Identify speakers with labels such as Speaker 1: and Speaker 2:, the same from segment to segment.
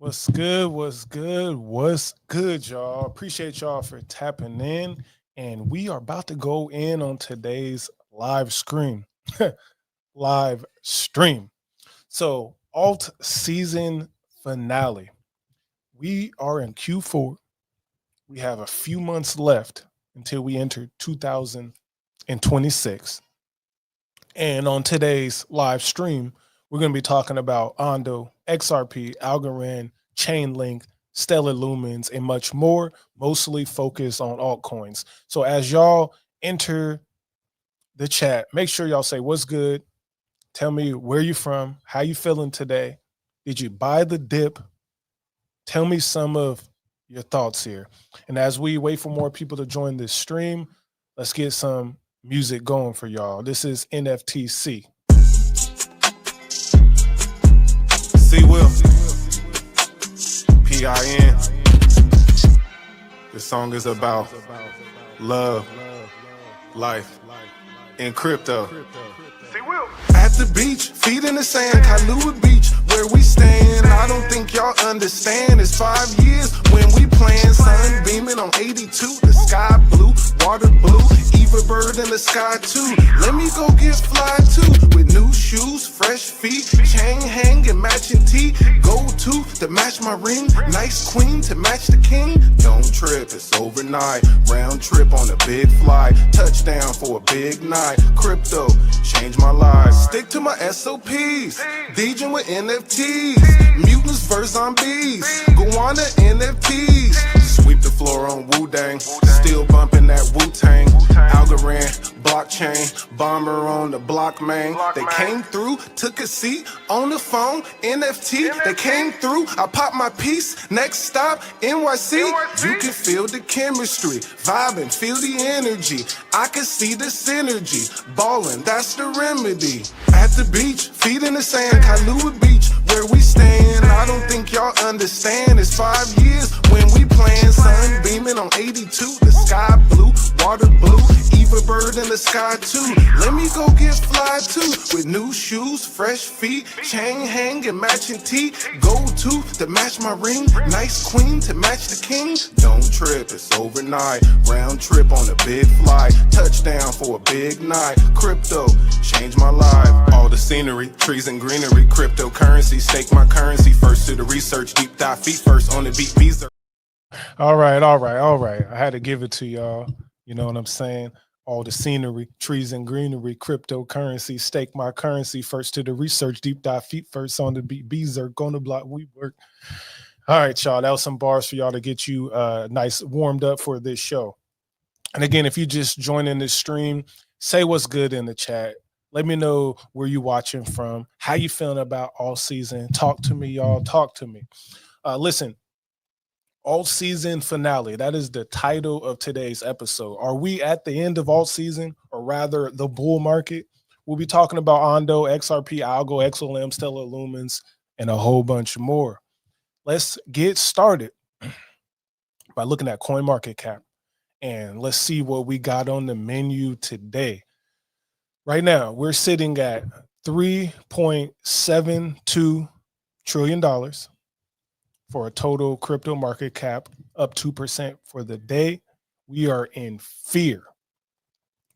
Speaker 1: What's good? What's good? What's good, y'all? Appreciate y'all for tapping in. And we are about to go in on today's live stream. Live stream. So, alt season finale. We are in Q4. We have a few months left until we enter 2026. And on today's live stream, we're going to be talking about ONDO, XRP, Algorand, Chainlink, Stellar Lumens, and much more, mostly focused on altcoins. So as y'all enter the chat, make sure y'all say what's good. Tell me where you from, how you feeling today. Did you buy the dip? Tell me some of your thoughts here. And as we wait for more people to join this stream, let's get some music going for y'all. This is NFTC. C Will PIN. This song is about love, life, and crypto. At the beach, feet in the sand, Kailua Beach, where we stand. I don't think y'all understand. It's 5 years when we plan. Sun beaming on 82, the sky blue, water blue, Eva bird in the sky too. Let me go get fly too, with new shoes, fresh feet, chain hang and matching tee. Gold tooth to match my ring, nice queen to match the king. Don't trip, it's overnight. Round trip on a big fly, touchdown for a big night. Crypto change my life. Stick to my SOPs. DJing with NFTs. Mutants versus zombies. Guana NFTs. Sweep the floor on Wu-Dang. Still bumping that Wu-Tang. Algorand, blockchain. Bomber on the block, man. They came through, took a seat on the phone. NFT, they came through. I popped my piece. Next stop, NYC. You can feel the chemistry. Vibing, feel the energy. I can see the synergy. Ballin', that's the remedy. At the beach, feet in the sand, Kailua Beach, where we stand. I don't think y'all understand. It's 5 years when we plan. Sun beaming on 82, the sky blue, water blue, Eva bird in the sky too. Let me go get fly too, with new shoes, fresh feet, chain hang and matching tee. Gold tooth to match my ring, nice queen to match the king. Don't trip, it's overnight. Round trip on a big fly, touchdown for a big night. Crypto change my life. All the scenery, trees and greenery, cryptocurrency, stake my currency. First to the research, deep dive, feet first on the beat. Visa. All right. I had to give it to y'all. You know what I'm saying? All the scenery, trees and greenery, cryptocurrency, stake my currency. First to the research, deep dive, feet first on the beat. Berserk on the block, we work. All right, y'all. That was some bars for y'all to get you nice warmed up for this show. And again, if you just joining this stream, say what's good in the chat. Let me know where you watching from, how you feeling about all season. Talk to me, y'all. Talk to me. Listen, all season finale. That is the title of today's episode. Are we at the end of all season, or rather the bull market? We'll be talking about ONDO, XRP, ALGO, XLM, Stellar Lumens, and a whole bunch more. Let's get started by looking at CoinMarketCap. And let's see what we got on the menu today. Right now, we're sitting at $3.72 trillion for a total crypto market cap, up 2% for the day. We are in fear.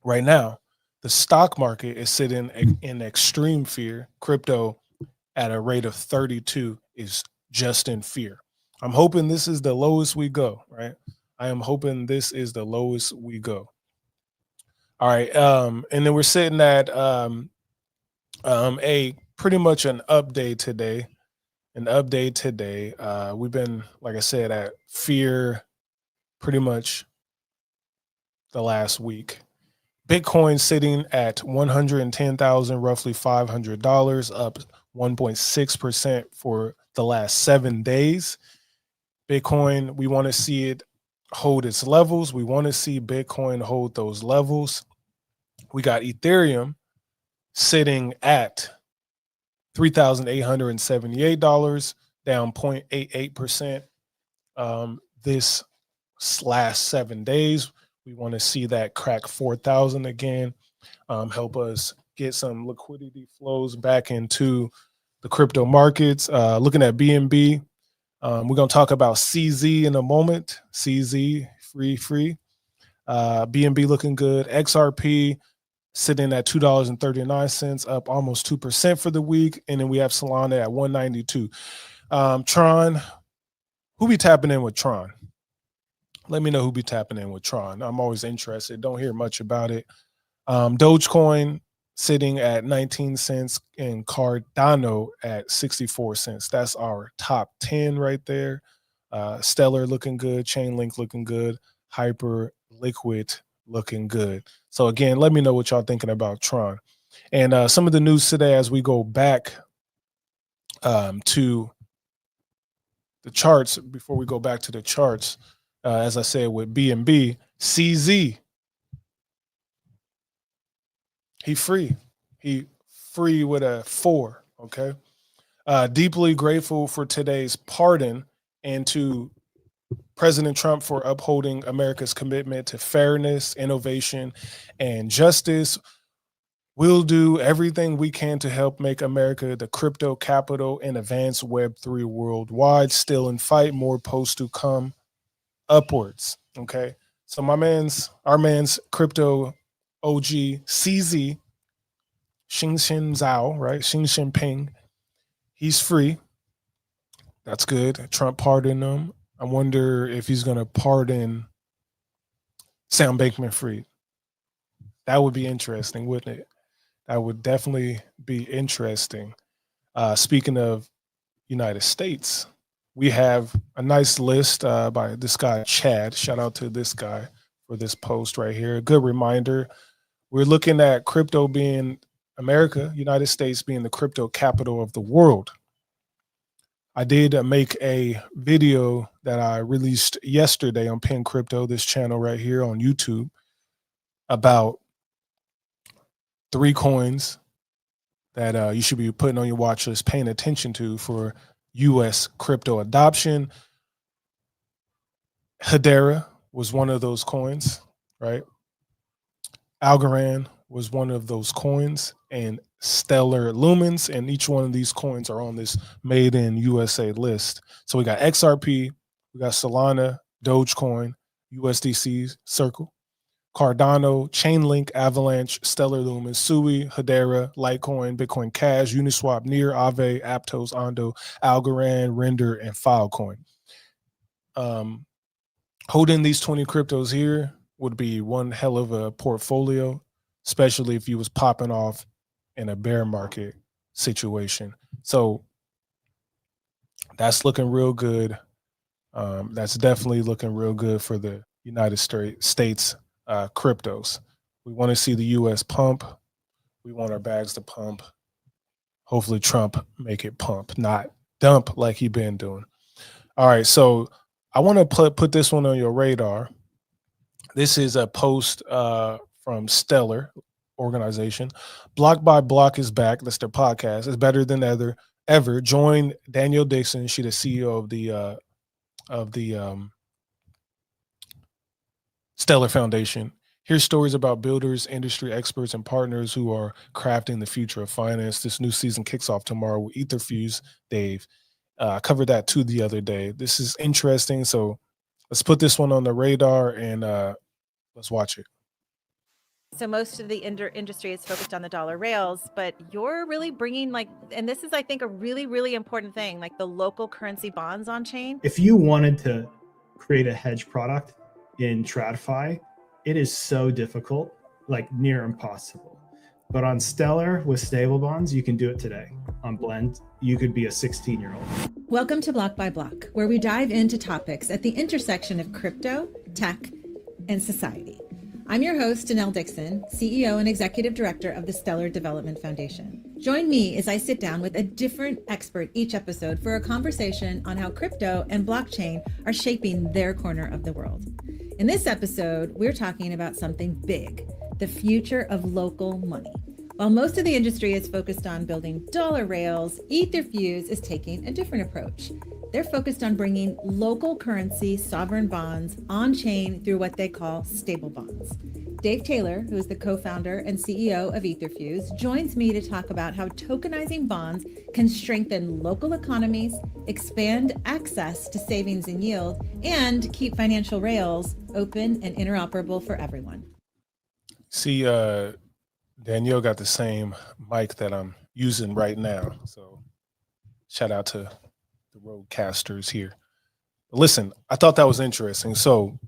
Speaker 1: Right now, the stock market is sitting in extreme fear. Crypto at a rate of 32 is just in fear. I'm hoping this is the lowest we go, right? I am hoping this is the lowest we go. All right. And then we're sitting at a pretty much an update today. We've been, like I said, at fear pretty much the last week. Bitcoin sitting at 110,000, roughly $500, up 1.6% for the last 7 days. Bitcoin, we want to see it hold its levels. We want to see Bitcoin hold those levels. We got Ethereum sitting at $3,878, down 0.88%. This last 7 days, we want to see that crack 4,000 again, help us get some liquidity flows back into the crypto markets. Looking at BNB,
Speaker 2: We're going to talk about CZ in a moment. CZ, free. BNB looking good. XRP sitting at $2.39, up almost 2% for the week. And then we have Solana at 192. Tron, who be tapping in with Tron? Let me know who be tapping in with Tron. I'm always interested. Don't hear much about it. Dogecoin sitting at 19 cents and Cardano at 64 cents. That's our top 10 right there. Stellar looking good. Chainlink looking good. Hyper Liquid looking good. So again, let me know what y'all thinking about Tron. And some of the news today as we go back to the charts, before we go back to the charts, as I said with BNB, CZ, he free with a 4, okay? Deeply grateful for today's pardon and to President Trump for upholding America's commitment to fairness, innovation, and justice. We'll do everything we can to help make America the crypto capital and advance Web3 worldwide. Still in fight, more posts to come upwards, okay? So our man's crypto OG CZ, Xing Zhao, right? Xi Jinping, he's free. That's good. Trump pardoned him. I wonder if he's going to pardon Sam Bankman-Fried. That would be interesting, wouldn't it? That would definitely be interesting. Speaking of United States, we have a nice list by this guy, Chad. Shout out to this guy for this post right here. A good reminder. We're looking at crypto being America, United States being the crypto capital of the world. I did make a video that I released yesterday on Pin Crypto, this channel right here on YouTube, about 3 coins that you should be putting on your watch list, paying attention to for U.S. crypto adoption. Hedera was one of those coins, right? Algorand was one of those coins, and Stellar Lumens, and each one of these coins are on this Made in USA list. So we got XRP, we got Solana, Dogecoin, USDC, Circle, Cardano, Chainlink, Avalanche, Stellar Lumens, Sui, Hedera, Litecoin, Bitcoin Cash, Uniswap, Near, Aave, Aptos, Ondo, Algorand, Render, and Filecoin. Holding these 20 cryptos here would be one hell of a portfolio, especially if you was popping off in a bear market situation. So that's looking real good. That's definitely looking real good for the United States cryptos. We want to see the U.S. pump. We want our bags to pump. Hopefully Trump make it pump, not dump like he been doing. All right, so I want to put this one on your radar. This is a post from Stellar organization. Block by Block is back. That's their podcast. It's better than ever. Join Danielle Dixon. She's the CEO of the Stellar Foundation. Here's stories about builders, industry experts, and partners who are crafting the future of finance. This new season kicks off tomorrow with Etherfuse Dave. I covered that too the other day. This is interesting. So let's put this one on the radar and let's watch it.
Speaker 3: So most of the industry is focused on the dollar rails, but you're really bringing and this is, I think, a really, really important thing, like the local currency bonds on chain.
Speaker 4: If you wanted to create a hedge product in TradFi, it is so difficult, like near impossible. But on Stellar with stable bonds, you can do it today. On Blend, you could be a 16-year-old.
Speaker 5: Welcome to Block by Block, where we dive into topics at the intersection of crypto, tech, and society. I'm your host, Danelle Dixon, CEO and Executive Director of the Stellar Development Foundation. Join me as I sit down with a different expert each episode for a conversation on how crypto and blockchain are shaping their corner of the world. In this episode, we're talking about something big, the future of local money. While most of the industry is focused on building dollar rails, Etherfuse is taking a different approach. They're focused on bringing local currency sovereign bonds on chain through what they call stable bonds. Dave Taylor, who is the co-founder and CEO of Etherfuse, joins me to talk about how tokenizing bonds can strengthen local economies, expand access to savings and yield, and keep financial rails open and interoperable for everyone.
Speaker 2: See, Danielle got the same mic that I'm using right now. So shout out to the roadcasters here. Listen, I thought that was interesting. So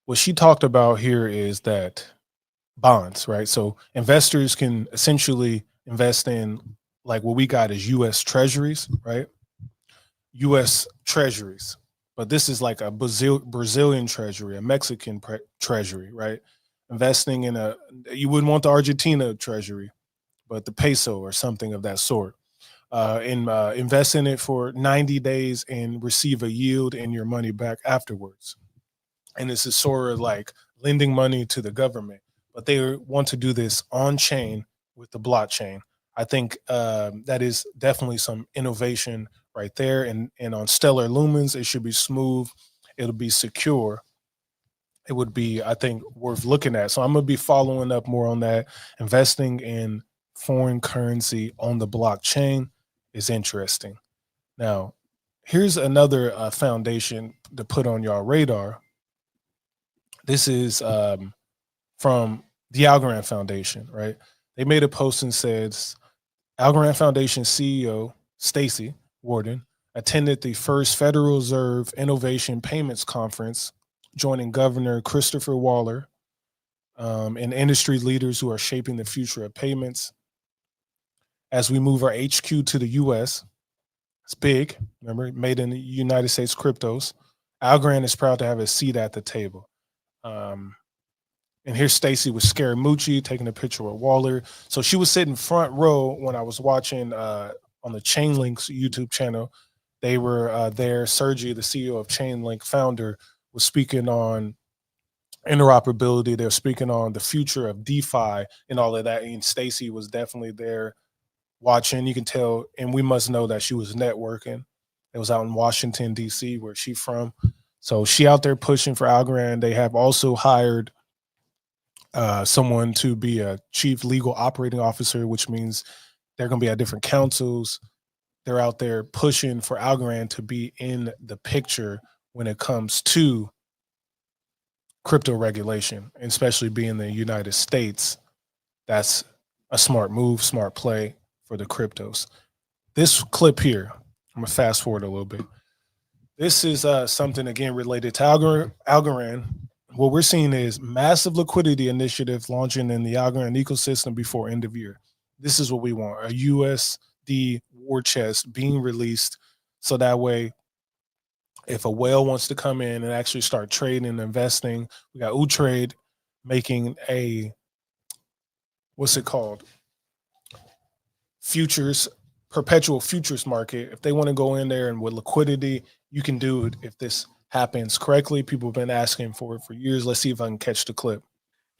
Speaker 2: what she talked about here is that bonds, right? So investors can essentially invest in, like, what we got is US treasuries, right? US treasuries. But this is like a Brazilian treasury, a Mexican treasury, right? Investing in you wouldn't want the Argentina treasury, but the peso or something of that sort. Invest in it for 90 days and receive a yield and your money back afterwards. And this is sort of like lending money to the government, but they want to do this on chain with the blockchain. I think that is definitely some innovation right there. And on Stellar Lumens, it should be smooth. It'll be secure. It would be, I think, worth looking at. So I'm going to be following up more on that. Investing in foreign currency on the blockchain is interesting. Now, here's another foundation to put on your radar. This is from the Algorand Foundation, right? They made a post and says, Algorand Foundation CEO Stacy Warden attended the first Federal Reserve Innovation Payments Conference, joining Governor Christopher Waller and industry leaders who are shaping the future of payments. As we move our HQ to the US, it's big, remember, made in the United States cryptos. Algorand is proud to have a seat at the table. And here's Stacy with Scaramucci taking a picture with Waller. So she was sitting front row when I was watching on the Chainlink's YouTube channel. They were there. Sergey, the CEO of Chainlink, founder, was speaking on interoperability. They're speaking on the future of DeFi and all of that. And Stacy was definitely there watching. You can tell, and we must know that she was networking. It was out in Washington, D.C., where she's from. So she out there pushing for Algorand. They have also hired someone to be a chief legal operating officer, which means they're going to be at different councils. They're out there pushing for Algorand to be in the picture when it comes to crypto regulation, and especially being in the United States. That's a smart move, smart play for the cryptos. This clip here, I'm going to fast forward a little bit. This is something, again, related to Algorand. What we're seeing is massive liquidity initiatives launching in the Algorand ecosystem before end of year. This is what we want, a USD war chest being released, so that way if a whale wants to come in and actually start trading and investing, we got U-Trade making a, what's it called? Futures, perpetual futures market. If they want to go in there and with liquidity, you can do it if this happens correctly. People have been asking for it for years. Let's see if I can catch the clip.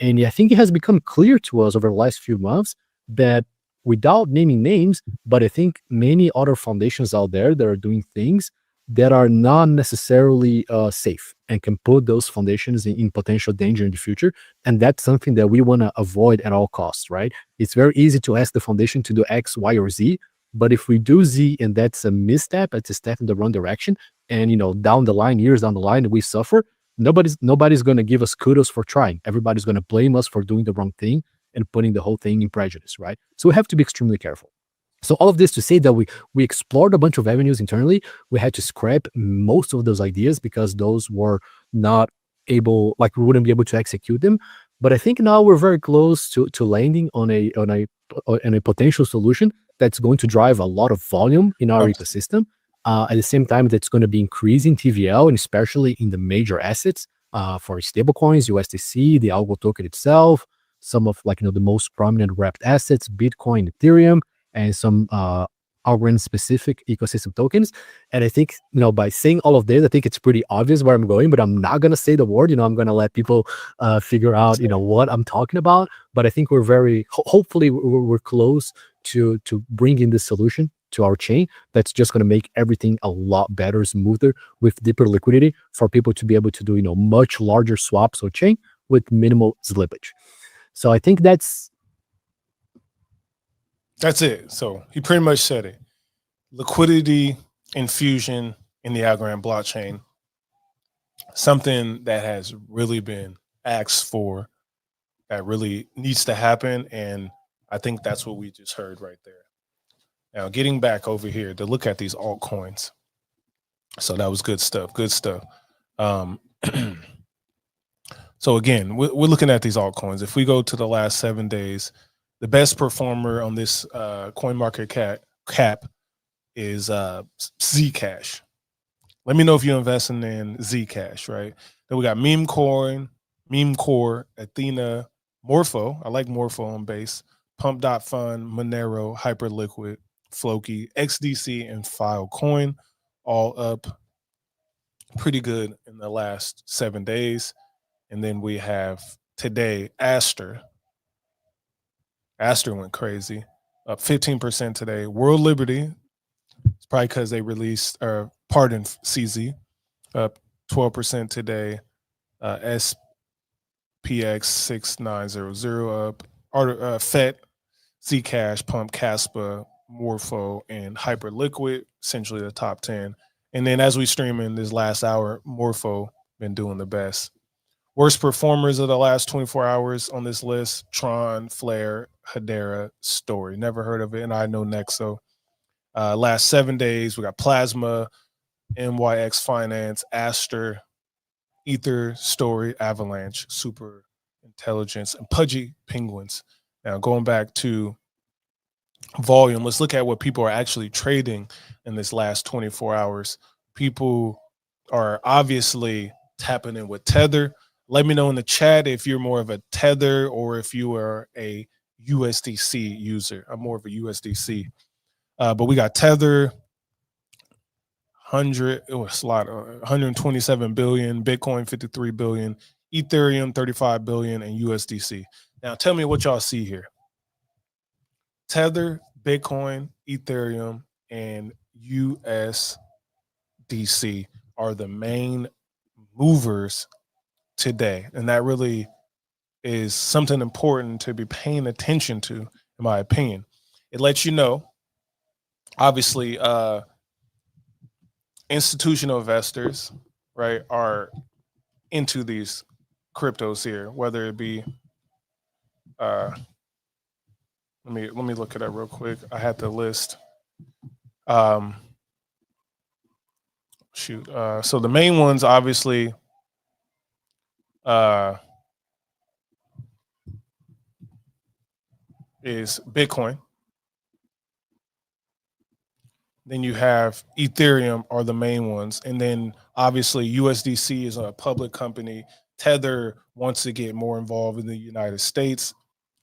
Speaker 6: And I think it has become clear to us over the last few months that, without naming names, but I think many other foundations out there that are doing things that are not necessarily safe and can put those foundations in potential danger in the future. And that's something that we want to avoid at all costs, right? It's very easy to ask the foundation to do X, Y, or Z. But if we do Z and that's a misstep, it's a step in the wrong direction, and down the line, years down the line, we suffer, nobody's going to give us kudos for trying. Everybody's going to blame us for doing the wrong thing and putting the whole thing in prejudice, right? So we have to be extremely careful. So all of this to say that we explored a bunch of avenues internally. We had to scrap most of those ideas because those were not able, like we wouldn't be able to execute them. But I think now we're very close to landing on a potential solution that's going to drive a lot of volume in our ecosystem. At the same time, that's going to be increasing TVL, and especially in the major assets for stablecoins, USDC, the ALGO token itself, some of the most prominent wrapped assets, Bitcoin, Ethereum, and some Algorand specific ecosystem tokens. And I think, by saying all of this, I think it's pretty obvious where I'm going, but I'm not going to say the word. I'm going to let people figure out, what I'm talking about. But I think we're hopefully we're close to bringing this solution to our chain that's just going to make everything a lot better, smoother, with deeper liquidity for people to be able to do, much larger swaps on chain with minimal slippage. So I think that's
Speaker 2: it. So he pretty much said it. Liquidity infusion in the Algorand blockchain, something that has really been asked for, that really needs to happen. And I think that's what we just heard right there. Now, getting back over here to look at these altcoins. So that was good stuff. Good stuff. So again, we're looking at these altcoins. If we go to the last 7 days, the best performer on this coin market cap is Zcash. Let me know if you're investing in Zcash, right? Then we got Meme Core, Athena, Morpho. I like Morpho on base. Pump.fun, Monero, Hyperliquid, Floki, XDC, and Filecoin, all up pretty good in the last 7 days. And then we have today Aster. Aster went crazy, up 15% today. World Liberty, it's probably because they released, CZ, up 12% today. SPX 6900 up. FET, Zcash, Pump, Caspa, Morpho, and Hyperliquid, essentially the top 10. And then as we stream in this last hour, Morpho been doing the best. Worst performers of the last 24 hours on this list: Tron, Flare, Hedera, Story. Never heard of it, and I know Nexo. Last 7 days, we got Plasma, NYX Finance, Aster, Ether, Story, Avalanche, Super Intelligence, and Pudgy Penguins. Now, going back to volume, let's look at what people are actually trading in this last 24 hours. People are obviously tapping in with Tether. Let me know in the chat if you're more of a Tether or if you are a USDC user. I'm more of a USDC. But we got Tether, 127 billion, Bitcoin 53 billion, Ethereum 35 billion, and USDC. Now tell me what y'all see here. Tether, Bitcoin, Ethereum, and USDC are the main movers today. And that really is something important to be paying attention to, in my opinion. It lets you know, obviously, institutional investors, right, are into these cryptos here, whether it be let me look at that real quick. I had the list. So the main ones, obviously, is Bitcoin. Then you have Ethereum are the main ones. And then obviously USDC is a public company. Tether wants to get more involved in the United States.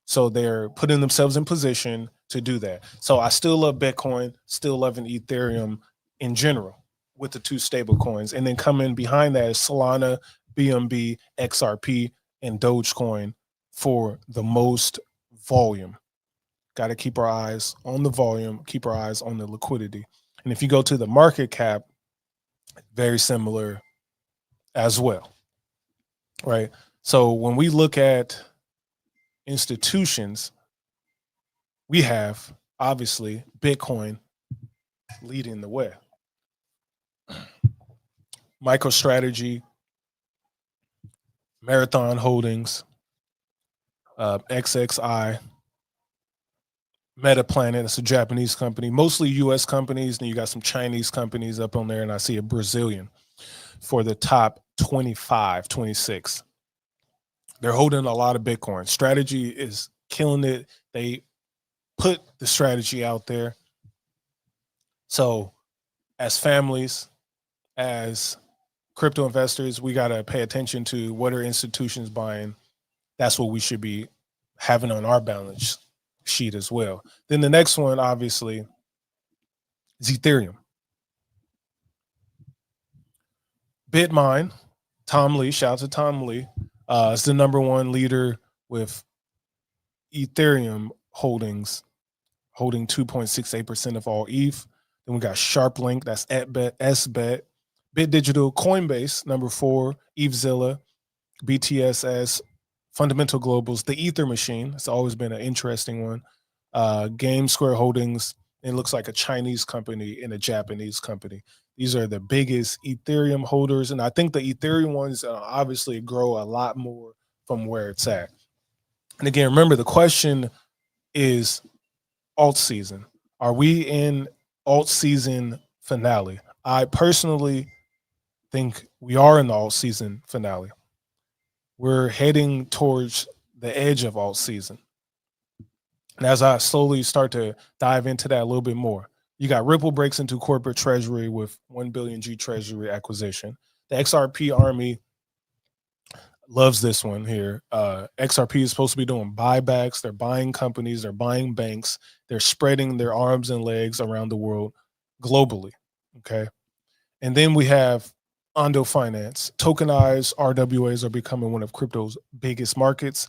Speaker 2: So they're putting themselves in position to do that. So I still love Bitcoin, still loving Ethereum in general with the two stable coins. And then coming behind that is Solana, BNB, XRP, and Dogecoin for the most volume. Got to keep our eyes on the volume, keep our eyes on the liquidity. And if you go to the market cap, very similar as well, right? So when we look at institutions, we have obviously Bitcoin leading the way. MicroStrategy, Marathon Holdings, XXI, MetaPlanet, that's a Japanese company, mostly US companies. And you got some Chinese companies up on there, and I see a Brazilian for the top 25, 26. They're holding a lot of Bitcoin. Strategy is killing it. They put the strategy out there. So as families, as crypto investors, we got to pay attention to what are institutions buying. That's what we should be having on our balance sheet as well. Then the next one, obviously, is Ethereum. Bitmine, Tom Lee, shout out to Tom Lee, is the number one leader with Ethereum holdings, holding 2.68% of all ETH. Then we got SharpLink, that's SBET, Bit Digital, Coinbase, number 4, ETHZilla, BTSS, Fundamental Globals, the Ether Machine. It's always been an interesting one. Game Square Holdings. It looks like a Chinese company and a Japanese company. These are the biggest Ethereum holders. And I think the Ethereum ones obviously grow a lot more from where it's at. And again, remember, the question is alt season. Are we in alt season finale? I personally think we are in the alt season finale. We're heading towards the edge of alt season. And as I slowly start to dive into that a little bit more, you got Ripple breaks into corporate treasury with 1 billion G treasury acquisition. The XRP army loves this one here. XRP is supposed to be doing buybacks. They're buying companies. They're buying banks. They're spreading their arms and legs around the world globally. Okay. And then we have ONDO Finance. Tokenized RWAs are becoming one of crypto's biggest markets.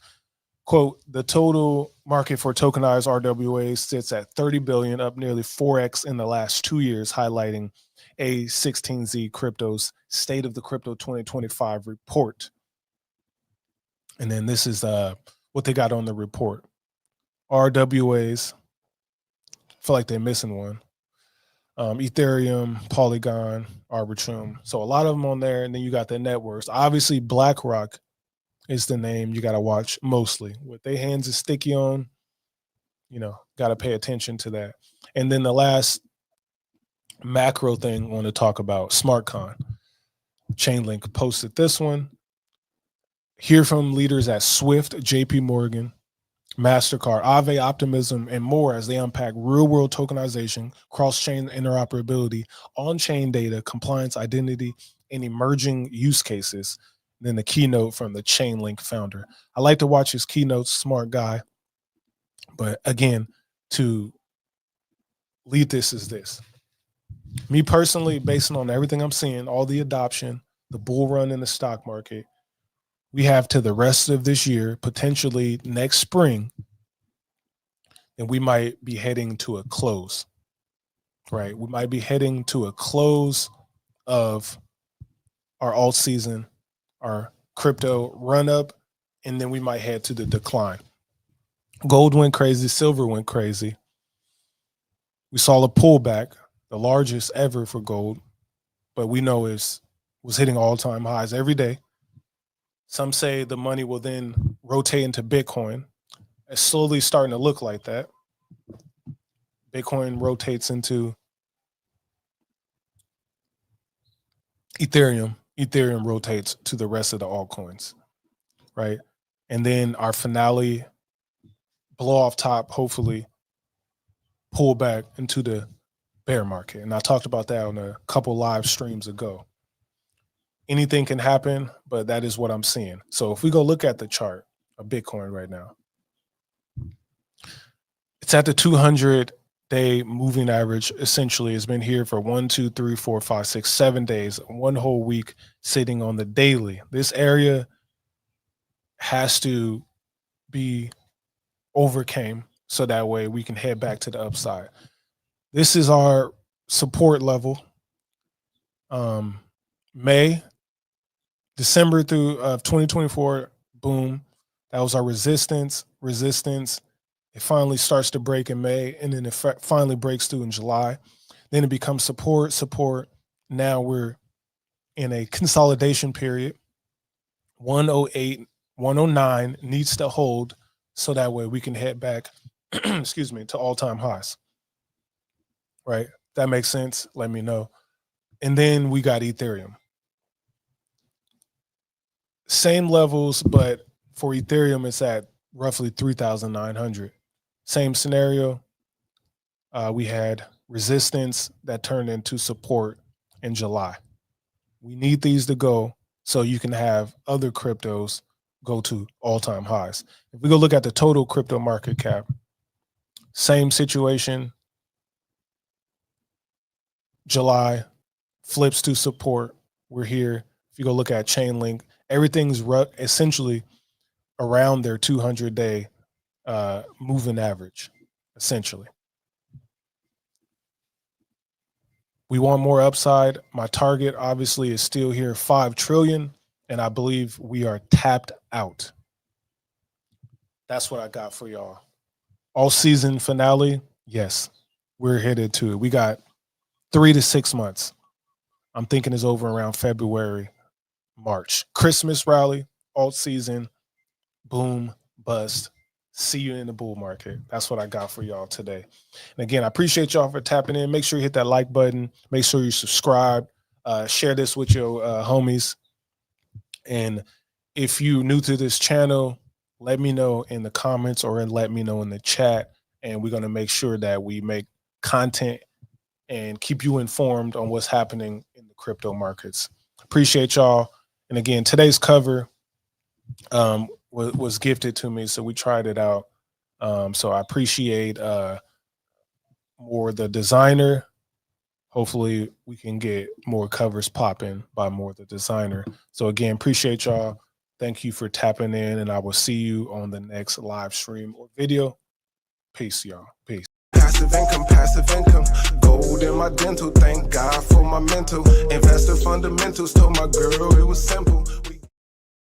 Speaker 2: Quote, the total market for tokenized RWAs sits at 30 billion, up nearly 4x in the last 2 years, highlighting A16Z Crypto's State of the Crypto 2025 report. And then this is what they got on the report. RWAs, I feel like they're missing one. Ethereum, Polygon, Arbitrum. So a lot of them on there. And then you got the networks. Obviously, BlackRock is the name you got to watch mostly. What they hands is sticky on, got to pay attention to that. And then the last macro thing I want to talk about, SmartCon. Chainlink posted this one. Hear from leaders at Swift, JP Morgan, MasterCard, Aave, Optimism, and more as they unpack real-world tokenization, cross-chain interoperability, on-chain data, compliance, identity, and emerging use cases. Then the keynote from the Chainlink founder. I like to watch his keynotes, smart guy. But again, to lead this is this. Me personally, based on everything I'm seeing, all the adoption, the bull run in the stock market, we have to the rest of this year, potentially next spring, and we might be heading to a close, right? We might be heading to a close of our alt season, our crypto run up, and then we might head to the decline. Gold went crazy, silver went crazy. We saw a pullback, the largest ever for gold, but we know was hitting all-time highs every day. Some say the money will then rotate into Bitcoin. It's slowly starting to look like that. Bitcoin rotates into Ethereum. Ethereum rotates to the rest of the altcoins, right? And then our finale, blow off top, hopefully pull back into the bear market. And I talked about that on a couple live streams ago. Anything can happen, but that is what I'm seeing. So if we go look at the chart of Bitcoin right now, it's at the 200-day moving average. Essentially, it's been here for 1, 2, 3, 4, 5, 6, 7 days, one whole week sitting on the daily. This area has to be overcame so that way we can head back to the upside. This is our support level. December through 2024, boom. That was our resistance. It finally starts to break in May, and then it finally breaks through in July. Then it becomes support. Now we're in a consolidation period. 108, 109 needs to hold so that way we can head back, to all-time highs. Right? That makes sense? Let me know. And then we got Ethereum. Same levels, but for Ethereum, it's at roughly 3,900. Same scenario. We had resistance that turned into support in July. We need these to go so you can have other cryptos go to all-time highs. If we go look at the total crypto market cap, same situation. July flips to support. We're here. If you go look at Chainlink, everything's essentially around their 200-day moving average, essentially. We want more upside. My target obviously is still here, 5 trillion, and I believe we are tapped out. That's what I got for y'all. All season finale. Yes, we're headed to it. We got 3 to 6 months. I'm thinking it's over around February, March. Christmas rally, alt season, boom, bust. See you in the bull market. That's what I got for y'all today. And again, I appreciate y'all for tapping in. Make sure you hit that like button. Make sure you subscribe. Share this with your homies. And if you new to this channel, let me know in the comments or let me know in the chat. And we're going to make sure that we make content and keep you informed on what's happening in the crypto markets. Appreciate y'all. And again, today's cover was gifted to me, so we tried it out. So I appreciate more the designer. Hopefully we can get more covers popping by more the designer. So again, appreciate y'all. Thank you for tapping in, and I will see you on the next live stream or video. Peace, y'all. Peace.
Speaker 1: Passive income, gold in my dental. Thank God for my mental. Investor fundamentals. Told my girl it was simple.